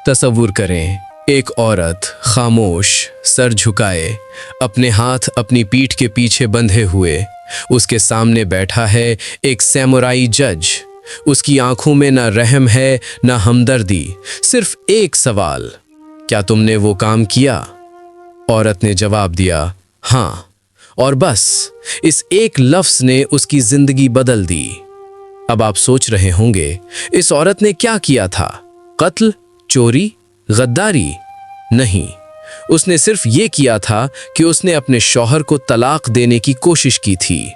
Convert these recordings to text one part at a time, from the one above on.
तसव्वुर करें, एक औरत खामोश सर झुकाए अपने हाथ अपनी पीठ के पीछे बंधे हुए उसके सामने बैठा है एक सैमुराई जज। उसकी आंखों में ना रहम है ना हमदर्दी, सिर्फ एक सवाल, क्या तुमने वो काम किया? औरत ने जवाब दिया, हाँ, और बस इस एक लफ्ज ने उसकी जिंदगी बदल दी। अब आप सोच रहे होंगे, इस औरत ने क्या किया था? कत्ल, चोरी, गद्दारी? नहीं, उसने सिर्फ ये किया था कि उसने अपने शौहर को तलाक देने की कोशिश की थी।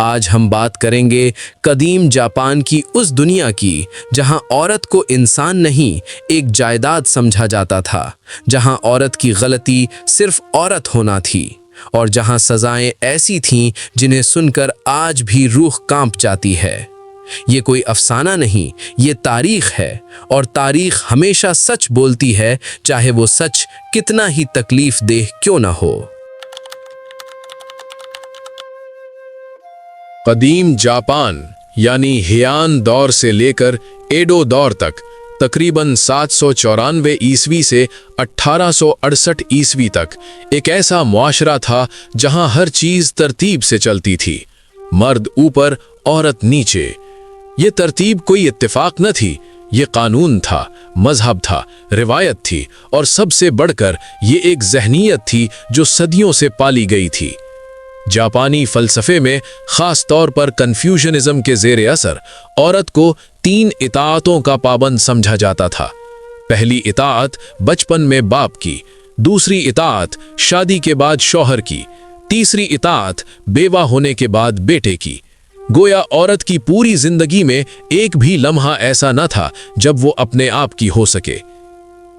आज हम बात करेंगे कदीम जापान की उस दुनिया की जहां औरत को इंसान नहीं एक जायदाद समझा जाता था, जहां औरत की गलती सिर्फ औरत होना थी और जहां सजाएं ऐसी थीं जिन्हें सुनकर आज भी रूह कांप जाती है। ये कोई अफसाना नहीं, ये तारीख है और तारीख हमेशा सच बोलती है, चाहे वो सच कितना ही तकलीफ देह क्यों ना हो। कदीम जापान यानी हियान दौर से लेकर एडो दौर तक तकरीबन 794 ईस्वी से 1868 ईस्वी तक एक ऐसा मुआशरा था जहां हर चीज तरतीब से चलती थी। मर्द ऊपर, औरत नीचे। ये तरतीब कोई इत्तेफाक न थी, ये कानून था, मजहब था, रिवायत थी और सबसे बढ़कर ये एक ज़हनियत थी जो सदियों से पाली गई थी। जापानी फ़लसफ़े में ख़ास तौर पर कन्फ्यूशनिज़्म के ज़ेरे असर औरत को 3 इताअतों का पाबंद समझा जाता था। पहली इताअत बचपन में बाप की, दूसरी इताअत शादी के बाद शौहर की, तीसरी इताअत बेवा होने के बाद बेटे की। गोया औरत की पूरी जिंदगी में एक भी लम्हा ऐसा न था जब वो अपने आप की हो सके।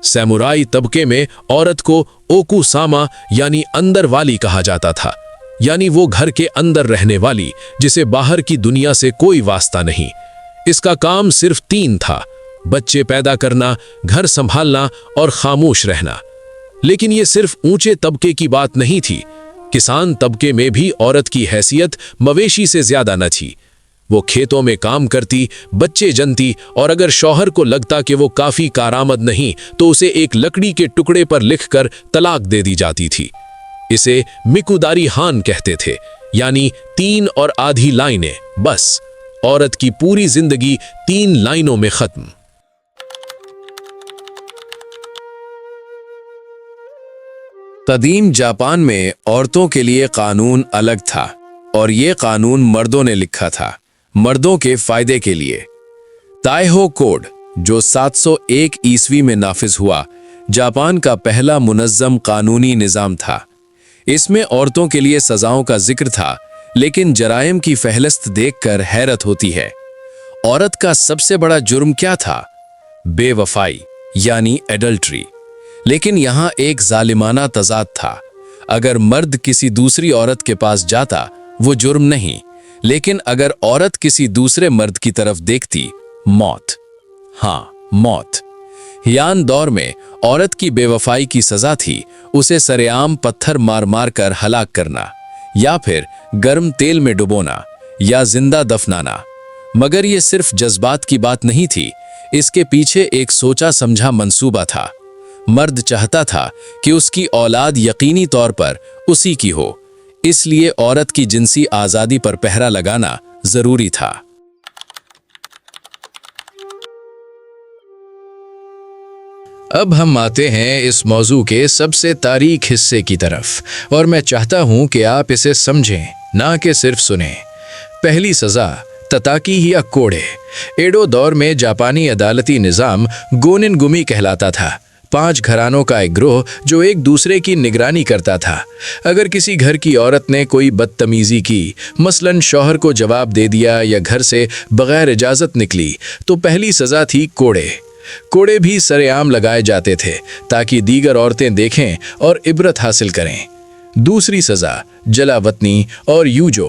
सैमुराई तबके में औरत को ओकू सामा यानी अंदर वाली कहा जाता था, यानी वो घर के अंदर रहने वाली जिसे बाहर की दुनिया से कोई वास्ता नहीं। इसका काम सिर्फ 3 था, बच्चे पैदा करना, घर संभालना और खामोश रहना। लेकिन ये सिर्फ ऊंचे तबके की बात नहीं थी। किसान तबके में भी औरत की हैसियत मवेशी से ज्यादा न थी। वो खेतों में काम करती, बच्चे जनती और अगर शौहर को लगता कि वो काफी कारआमद नहीं तो उसे एक लकड़ी के टुकड़े पर लिखकर तलाक दे दी जाती थी। इसे मिकुदारी हान कहते थे, यानी 3 और आधी लाइनें। बस औरत की पूरी जिंदगी 3 लाइनों में खत्म। कदीम जापान में औरतों के लिए कानून अलग था और ये कानून मर्दों ने लिखा था, मर्दों के फायदे के लिए। ताइहो कोड, जो 701 ईस्वी में नाफिज हुआ, जापान का पहला मुनज़्ज़म कानूनी निज़ाम था। इसमें औरतों के लिए सजाओं का जिक्र था, लेकिन जराइम की फहरिस्त देखकर हैरत होती है। औरत का सबसे बड़ा जुर्म क्या था? बेवफाई यानी एडल्ट्री। लेकिन यहां एक जालिमाना तजाद था। अगर मर्द किसी दूसरी औरत के पास जाता वो जुर्म नहीं, लेकिन अगर औरत किसी दूसरे मर्द की तरफ देखती, मौत। हाँ, मौत। हियान दौर में औरत की बेवफाई की सजा थी उसे सरेआम पत्थर मार मार कर हलाक करना, या फिर गर्म तेल में डुबोना, या जिंदा दफनाना। मगर ये सिर्फ जज्बात की बात नहीं थी, इसके पीछे एक सोचा समझा मंसूबा था। मर्द चाहता था कि उसकी औलाद यकीनी तौर पर उसी की हो, इसलिए औरत की जिनसी आज़ादी पर पहरा लगाना जरूरी था। अब हम आते हैं इस मौजू के सबसे तारीख हिस्से की तरफ और मैं चाहता हूं कि आप इसे समझें, ना कि सिर्फ सुनें। पहली सज़ा तताकी या कोड़े। एडो दौर में जापानी अदालती निज़ाम गोनिन गुमी कहलाता था। 5 घरानों का एक ग्रोह जो एक दूसरे की निगरानी करता था। अगर किसी घर की औरत ने कोई बदतमीजी की, मसलन शौहर को जवाब दे दिया या घर से बगैर इजाज़त निकली, तो पहली सज़ा थी कोड़े। कोड़े भी सरेआम लगाए जाते थे ताकि दीगर औरतें देखें और इबरत हासिल करें। दूसरी सज़ा जलावतनी और यूजो।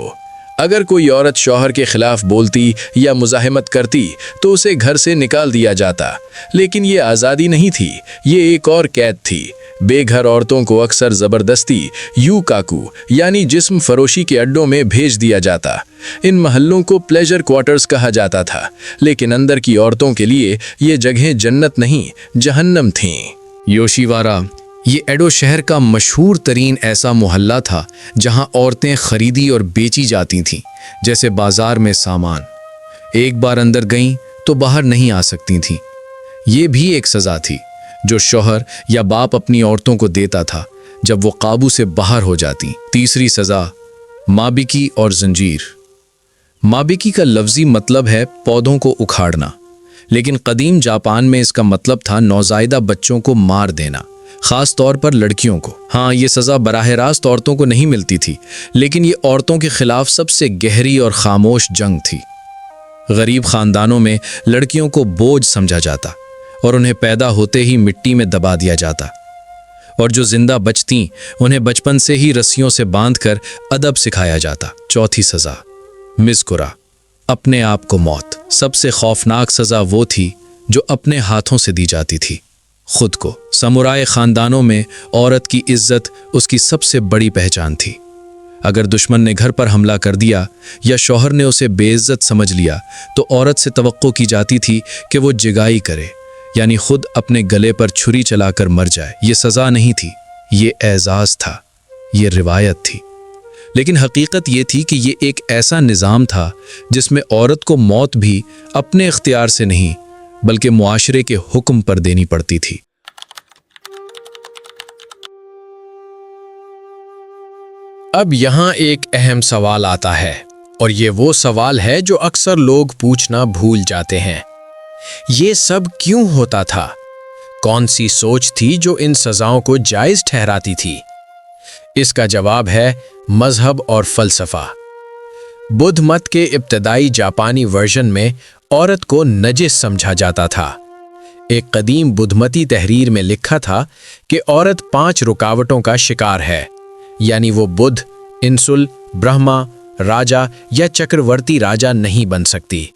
अगर कोई औरत शौहर के खिलाफ बोलती या मुजाहिमत करती तो उसे घर से निकाल दिया जाता। लेकिन ये आज़ादी नहीं थी, ये एक और कैद थी। बेघर औरतों को अक्सर ज़बरदस्ती यूकाकू यानी जिस्म फरोशी के अड्डों में भेज दिया जाता। इन महलों को प्लेजर क्वार्टर्स कहा जाता था, लेकिन अंदर की औरतों के लिए ये जगहें जन्नत नहीं जहन्नम थीं। योशीवारा ये एडो शहर का मशहूर तरीन ऐसा मोहल्ला था जहां औरतें खरीदी और बेची जाती थीं, जैसे बाजार में सामान। एक बार अंदर गईं तो बाहर नहीं आ सकती थीं। ये भी एक सज़ा थी जो शौहर या बाप अपनी औरतों को देता था जब वो काबू से बाहर हो जाती। तीसरी सज़ा माबिकी और जंजीर। माबिकी का लफ्ज़ी मतलब है पौधों को उखाड़ना, लेकिन कदीम जापान में इसका मतलब था नौज़ायदा बच्चों को मार देना, ख़ास तौर पर लड़कियों को। हाँ, ये सज़ा बराह रास्त औरतों को नहीं मिलती थी, लेकिन ये औरतों के खिलाफ सबसे गहरी और खामोश जंग थी। गरीब ख़ानदानों में लड़कियों को बोझ समझा जाता और उन्हें पैदा होते ही मिट्टी में दबा दिया जाता, और जो जिंदा बचतीं उन्हें बचपन से ही रस्सियों से बांधकर अदब सिखाया जाता। चौथी सज़ा मिज़कुरा, अपने आप को मौत। सबसे खौफनाक सज़ा वो थी जो अपने हाथों से दी जाती थी, खुद को। समुराय ख़ानदानों में औरत की इज्जत उसकी सबसे बड़ी पहचान थी। अगर दुश्मन ने घर पर हमला कर दिया या शौहर ने उसे बेइज्जत समझ लिया तो औरत से तवक्को की जाती थी कि वो जिगाई करे, यानी खुद अपने गले पर छुरी चलाकर मर जाए। ये सज़ा नहीं थी, ये एजाज़ था, ये रिवायत थी। लेकिन हकीकत ये थी कि ये एक ऐसा निज़ाम था जिसमें औरत को मौत भी अपने इख्तियार से नहीं बल्कि मुआशरे के हुक्म पर देनी पड़ती थी। अब यहाँ एक अहम सवाल आता है, और ये वो सवाल है जो अक्सर लोग पूछना भूल जाते हैं। ये सब क्यों होता था? कौन सी सोच थी जो इन सज़ाओं को जायज़ ठहराती थी? इसका जवाब है मजहब और फ़लसफ़ा। बुद्ध मत के इब्तदाई जापानी वर्जन में औरत को नजिस समझा जाता था। एक कदीम बुद्धमती तहरीर में लिखा था कि औरत 5 रुकावटों का शिकार है, यानी वो बुद्ध, इंसुल, ब्रह्मा, राजा या चक्रवर्ती राजा नहीं बन सकती।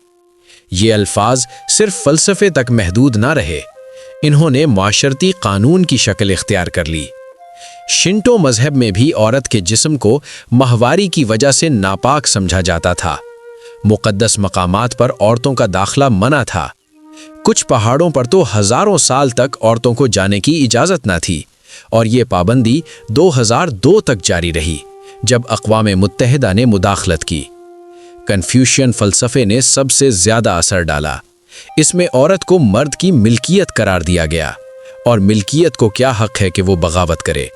ये अल्फाज सिर्फ फ़लसफ़े तक महदूद ना रहे, इन्होंने माशरती कानून की शक्ल इख्तियार कर ली। शिंटो मजहब में भी औरत के जिस्म को माहवारी की वजह से नापाक समझा जाता था। मुक़द्दस मकामात पर औरतों का दाखला मना था। कुछ पहाड़ों पर तो हज़ारों साल तक औरतों को जाने की इजाज़त न थी, और ये पाबंदी 2002 तक जारी रही, जब अक़वाम मुत्तहिदा ने मुदाखलत की। कन्फ्यूशियन फ़लसफ़े ने सबसे ज़्यादा असर डाला। इसमें औरत को मर्द की मिल्कियत करार दिया गया, और मिल्कियत को क्या हक़ है कि वो बगावत करे।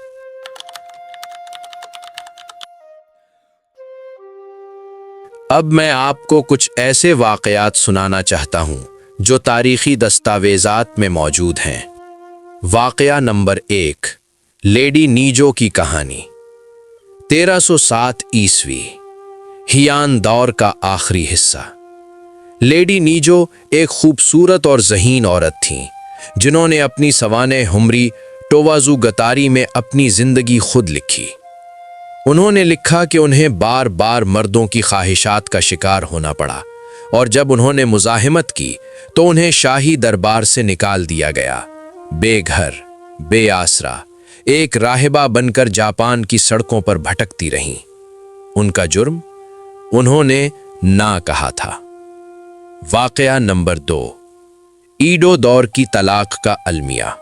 अब मैं आपको कुछ ऐसे वाक़यात सुनाना चाहता हूँ जो तारीख़ी दस्तावेज़ात में मौजूद हैं। वाक़या नंबर 1, लेडी नीजो की कहानी। 1307 ईस्वी, हियान दौर का आखिरी हिस्सा। लेडी नीजो एक खूबसूरत और ज़हीन औरत थीं जिन्होंने अपनी सवाने हुमरी टोवाज़ू गतारी में अपनी ज़िंदगी खुद लिखी। उन्होंने लिखा कि उन्हें बार बार मर्दों की ख्वाहिशात का शिकार होना पड़ा, और जब उन्होंने मुज़ाहिमत की तो उन्हें शाही दरबार से निकाल दिया गया। बेघर, बेआसरा, एक राहिबा बनकर जापान की सड़कों पर भटकती रहीं। उनका जुर्म, उन्होंने ना कहा था। वाक़या नंबर 2, ईडो दौर की तलाक का अलमिया।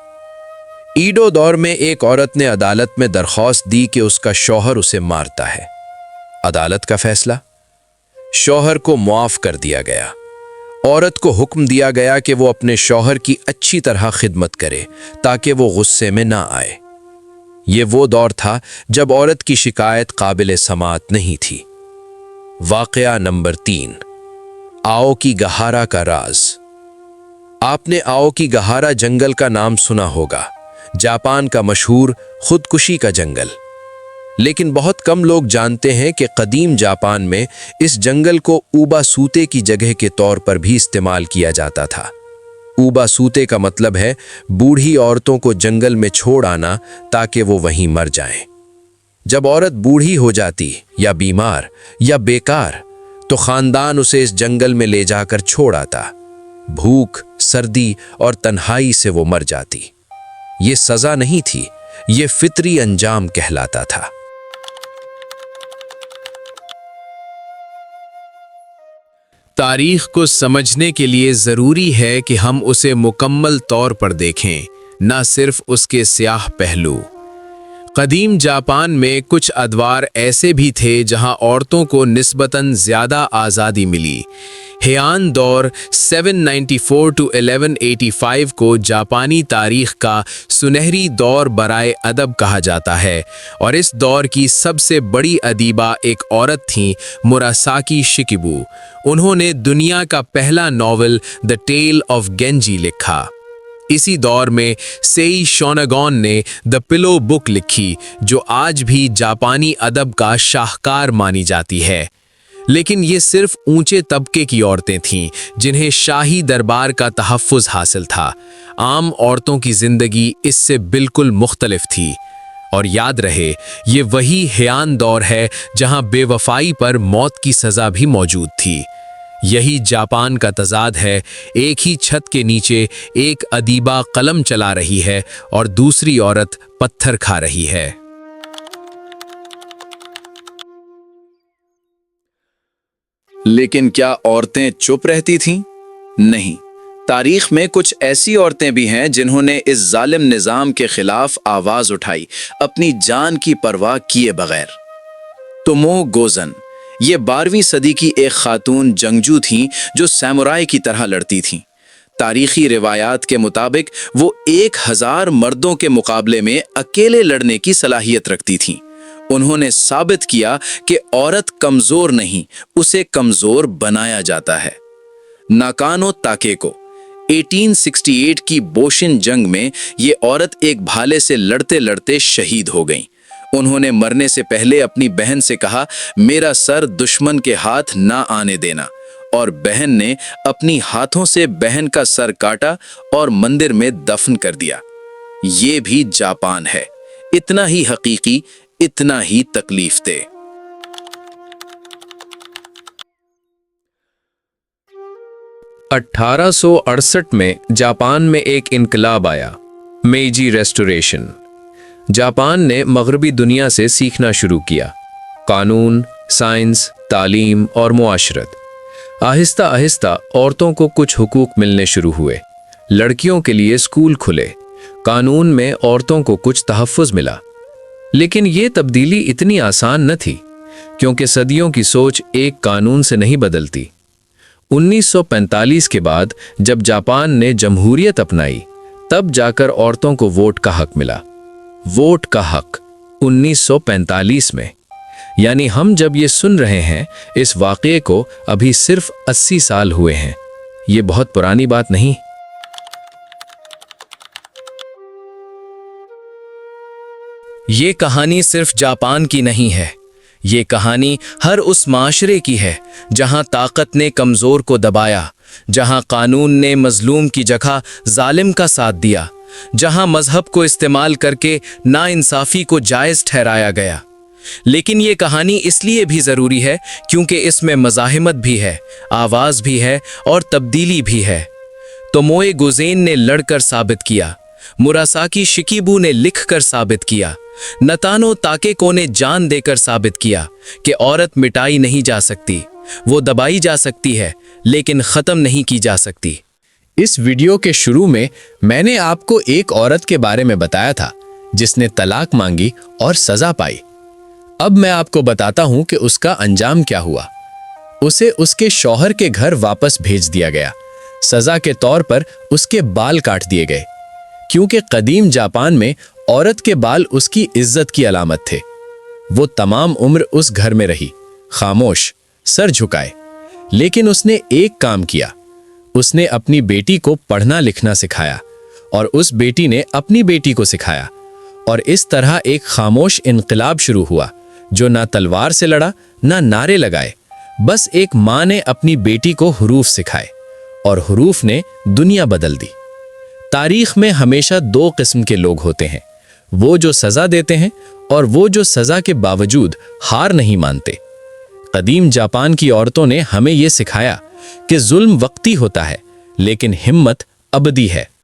ईडो दौर में एक औरत ने अदालत में दरख्वास्त दी कि उसका शौहर उसे मारता है। अदालत का फैसला, शौहर को मुआफ़ कर दिया गया। औरत को हुक्म दिया गया कि वो अपने शौहर की अच्छी तरह खिदमत करे ताकि वो गुस्से में ना आए। ये वो दौर था जब औरत की शिकायत काबिल समात नहीं थी। वाक़या नंबर 3, आओकी गहारा का राज। आपने आओकी गहारा जंगल का नाम सुना होगा, जापान का मशहूर खुदकुशी का जंगल। लेकिन बहुत कम लोग जानते हैं कि कदीम जापान में इस जंगल को ऊबा सूते की जगह के तौर पर भी इस्तेमाल किया जाता था। ऊबा सूते का मतलब है बूढ़ी औरतों को जंगल में छोड़ आना ताकि वो वहीं मर जाएं। जब औरत बूढ़ी हो जाती या बीमार या बेकार तो खानदान उसे इस जंगल में ले जाकर छोड़ आता। भूख, सर्दी और तन्हाई से वो मर जाती। ये सजा नहीं थी, ये फितरी अंजाम कहलाता था। तारीख को समझने के लिए ज़रूरी है कि हम उसे मुकम्मल तौर पर देखें, न सिर्फ उसके स्याह पहलू। कदीम जापान में कुछ अदवार ऐसे भी थे जहां औरतों को निस्बतन ज़्यादा आज़ादी मिली। हेयान दौर 794 to 1185 को जापानी तारीख का सुनहरी दौर बराए अदब कहा जाता है, और इस दौर की सबसे बड़ी अदीबा एक औरत थीं, मुरासाकी शिकिबू। उन्होंने दुनिया का पहला नॉवल द टेल ऑफ गेंजी लिखा। इसी दौर में सेई शोनागोन ने द पिलो बुक लिखी, जो आज भी जापानी अदब का शाहकार मानी जाती है। लेकिन ये सिर्फ ऊंचे तबके की औरतें थीं जिन्हें शाही दरबार का तहफ़्फ़ुज़ हासिल था। आम औरतों की ज़िंदगी इससे बिल्कुल मुख्तलिफ थी। और याद रहे, ये वही हेयान दौर है जहां बेवफाई पर मौत की सज़ा भी मौजूद थी। यही जापान का तजाद है। एक ही छत के नीचे एक अदीबा कलम चला रही है और दूसरी औरत पत्थर खा रही है। लेकिन क्या औरतें चुप रहती थीं? नहीं। तारीख में कुछ ऐसी औरतें भी हैं जिन्होंने इस जालिम निज़ाम के खिलाफ आवाज उठाई, अपनी जान की परवाह किए बगैर। तोमो गोजन, ये 12वीं सदी की एक खातून जंगजू थीं जो सैमुराई की तरह लड़ती थीं। तारीखी रिवायात के मुताबिक वो 1000 मर्दों के मुकाबले में अकेले लड़ने की सलाहियत रखती थीं। उन्होंने साबित किया कि औरत कमजोर नहीं, उसे कमजोर बनाया जाता है। नाकानो ताकेको 1868 की बोशिन जंग में ये औरत एक भाले से लड़ते लड़ते शहीद हो गईं। उन्होंने मरने से पहले अपनी बहन से कहा, मेरा सर दुश्मन के हाथ ना आने देना, और बहन ने अपनी हाथों से बहन का सर काटा और मंदिर में दफन कर दिया। ये भी जापान है, इतना ही हकीकी, इतना ही तकलीफ दे। अठारह में जापान में एक इनकलाब आया, मेइजी रेस्टोरेशन। जापान ने मगरबी दुनिया से सीखना शुरू किया, कानून, साइंस, तालीम और मुआशरत। आहिस्ता आहिस्ता औरतों को कुछ हुकूक मिलने शुरू हुए। लड़कियों के लिए स्कूल खुले, कानून में औरतों को कुछ तहफ़्फ़ुज़ मिला। लेकिन ये तब्दीली इतनी आसान न थी, क्योंकि सदियों की सोच एक कानून से नहीं बदलती। 1945 के बाद जब जापान ने जमहूरियत अपनाई, तब जाकर औरतों को वोट का हक मिला। वोट का हक 1945 में, यानी हम जब ये सुन रहे हैं इस वाक़ये को अभी सिर्फ 80 साल हुए हैं। ये बहुत पुरानी बात नहीं। ये कहानी सिर्फ जापान की नहीं है, ये कहानी हर उस माशरे की है जहां ताकत ने कमज़ोर को दबाया, जहां कानून ने मजलूम की जगह जालिम का साथ दिया, जहां मजहब को इस्तेमाल करके नाइंसाफ़ी को जायज़ ठहराया गया। लेकिन ये कहानी इसलिए भी ज़रूरी है क्योंकि इसमें मज़ाहिमत भी है, आवाज़ भी है और तब्दीली भी है। तोमोए गोज़ेन ने लड़कर साबित किया, मुरासाकी शिकिबू ने लिखकर साबित किया, नतानो ताकेको ने जान देकर साबित किया कि औरत मिटाई नहीं जा सकती, वो दबाई जा सकती है लेकिन ख़त्म नहीं की जा सकती। इस वीडियो के शुरू में मैंने आपको एक औरत के बारे में बताया था जिसने तलाक मांगी और सजा पाई। अब मैं आपको बताता हूं कि उसका अंजाम क्या हुआ। उसे उसके शौहर के घर वापस भेज दिया गया। सजा के तौर पर उसके बाल काट दिए गए, क्योंकि कदीम जापान में औरत के बाल उसकी इज्जत की अलामत थे। वो तमाम उम्र उस घर में रही, खामोश, सर झुकाए। लेकिन उसने एक काम किया, उसने अपनी बेटी को पढ़ना लिखना सिखाया और उस बेटी ने अपनी बेटी को सिखाया, और इस तरह एक खामोश इनकलाब शुरू हुआ जो ना तलवार से लड़ा ना नारे लगाए। बस एक माँ ने अपनी बेटी को हुरूफ सिखाए और हुरूफ ने दुनिया बदल दी। तारीख में हमेशा दो किस्म के लोग होते हैं, वो जो सजा देते हैं اور وہ جو سزا کے باوجود ہار نہیں مانتے۔ قدیم جاپان کی عورتوں نے ہمیں یہ سکھایا کہ ظلم وقتی ہوتا ہے لیکن ہمت ابدی ہے۔